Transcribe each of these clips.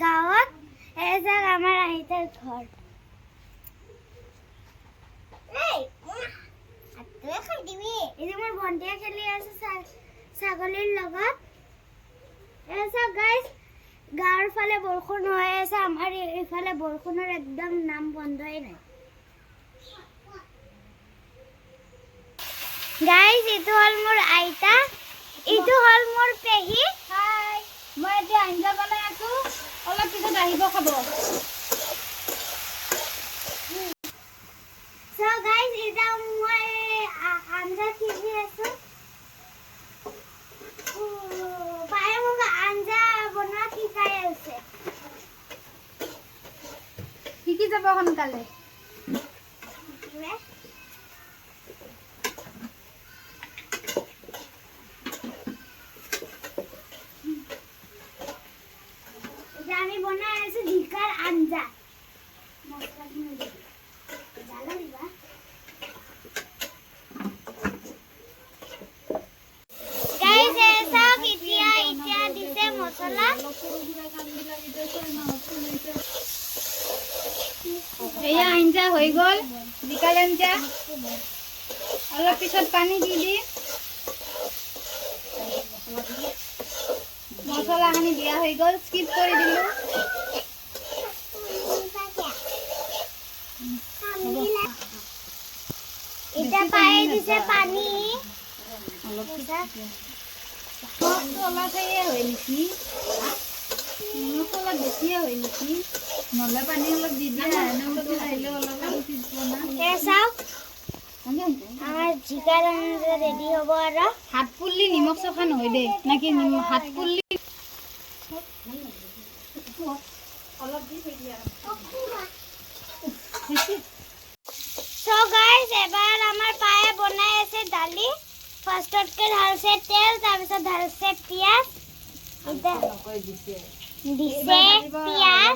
গাঁৱত এজাক আমাৰ আইতাৰ ঘৰ। এই মোৰ ভণ্টিয়ে খেলি আছে ছাগলীৰ লগত। গাইজ গাঁৱৰ ফালে বৰষুণ হৈ আছে, আমাৰ এইফালে বৰষুণৰ একদম নাম বন্ধই নাই। গাইজ এইটো হ'ল মোৰ আইতা, এইটো হ'ল মোৰ পেহী। হাই, মই এতিয়া আঞ্জা বনাই আছো, অলপ পিছত আহিব খাব। So guys, এতিয়া মই আঞ্জা সিজি আছো। পায়ে মোক আঞ্জা বনোৱা শিকাই আছে। শিকি যাব সোনকালে। এতিয়া আমি বনাই আছো জিকাৰ আঞ্জা। এয়া আঞ্জা হৈ গ'ল, জিকাৰ আঞ্জা। অলপ পিছত পানী দি দিম। মছলাখিনি দিয়া হৈ গ'ল, স্কিপ কৰি দিলো। এতিয়া পায়ে দিছে পানী। অলপ সেয়ে হয় নেকি, নিমখ অলপ বেছিয়ে হয় নেকি, নহ'লে পানী অলপ দি দিয়া। আহিলে অলপ চাওক আমাৰ জিকাৰ আঞ্জা ৰেডি হ'ব আৰু। হাত পুৰলি নিমখ চখা নহয় দে, নাকি হাত পুৰলি অলপ দি থৈ দিয়া। So guys, এবাৰ আমাৰ পায়ে বনাই আছে দালি। ফাৰ্ষ্টতকে ঢালছে তেল, তাৰপিছত ঢালছে পিঁয়াজ, দিছে পিঁয়াজ,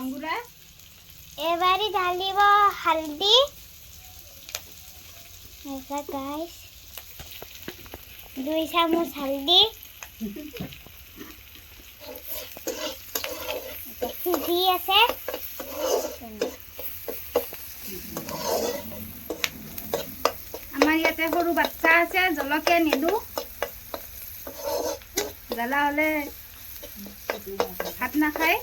এবাৰি ঢালিব হালধি। গাইজ 2 চামুচ হালধি সিজি আছে। আমাৰ ইয়াতে সৰু বাচ্চা আছে, জলকীয়া নিদো, জ্বালা হলে ভাত নাখায়।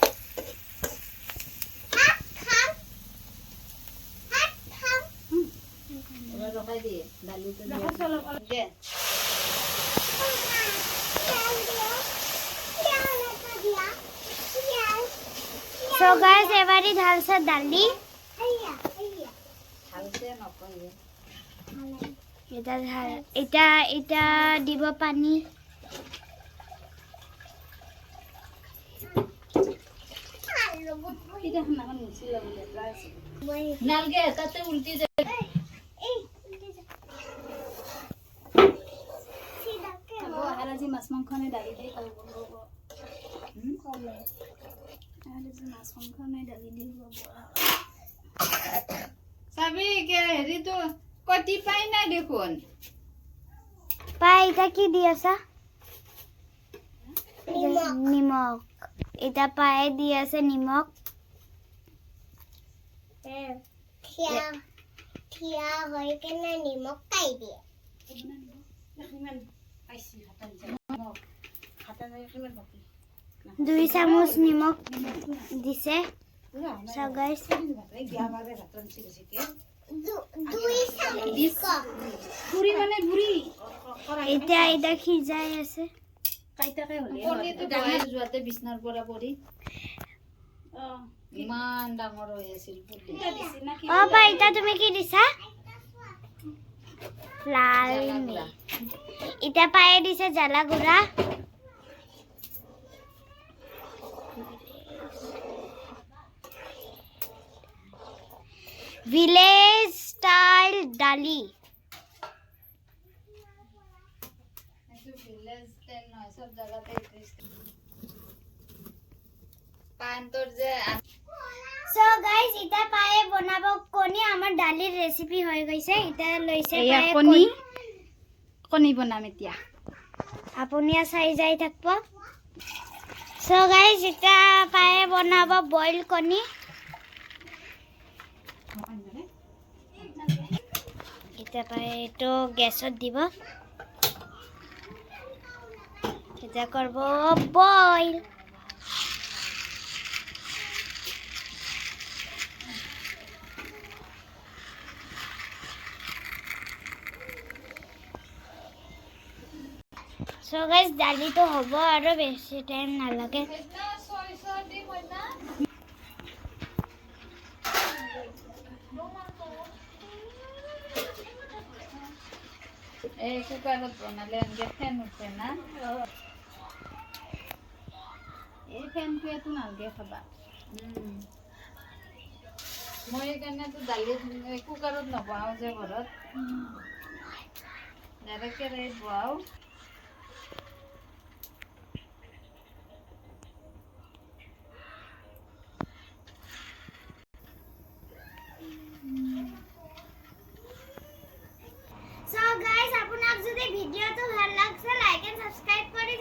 So guys, এবাৰি ঢালছে দালি। এটা দিব পানী। মাছ মাংস নাই দালি দি খাব। চাবি হেৰিটো কটি পাই নাই দেখোন। পাই এটা কি দি আছা? নিমখ। এটা পায়ে দি আছে নিমখ। থিয়া হৈ কেনে নিমখ পাই দিয়ে। 2 চামুচ নিমখ দিছে। এতিয়া সিজাই আছে। বিছনাৰ পৰা পৰি ইমান ডাঙৰ হৈ আছিল। এতিয়া তুমি কি দিছা? লাল। এতিয়া পায়ে দিছে জ্বালা গুড়া। ভিলেজ স্টাইল দালি। So guys, এটা পায়ে বনাব কণী। আমাৰ দালিৰ ৰেচিপি হৈ গৈছে। এটা লৈছে পায়ে কণী। কণী বনাম এতিয়া। আপুনিও চাই যাই থাকব। So guys, এতিয়া পায়ে বনাব বইল কণী। এতিয়া পায়ে এইটো গেছত দিব। এতিয়া করব বইল। So guys, দালিটো হ'ব আৰু বেছি টাইম নালাগে। এই কুকাৰত বনালে এনেকে ফেন উঠে না এই ফেনটোৱেতো নালগে খাবা মই এইকাৰণেতো দালি কুকাৰত নবহাওঁ যে ঘৰত ডাইৰেক্ট কেৰাহীত বহাওঁ So guys, আপোনাক যদি ভিডিওটো ভাল লাগছে লাইক এন্ড সাবস্ক্রাইব কৰি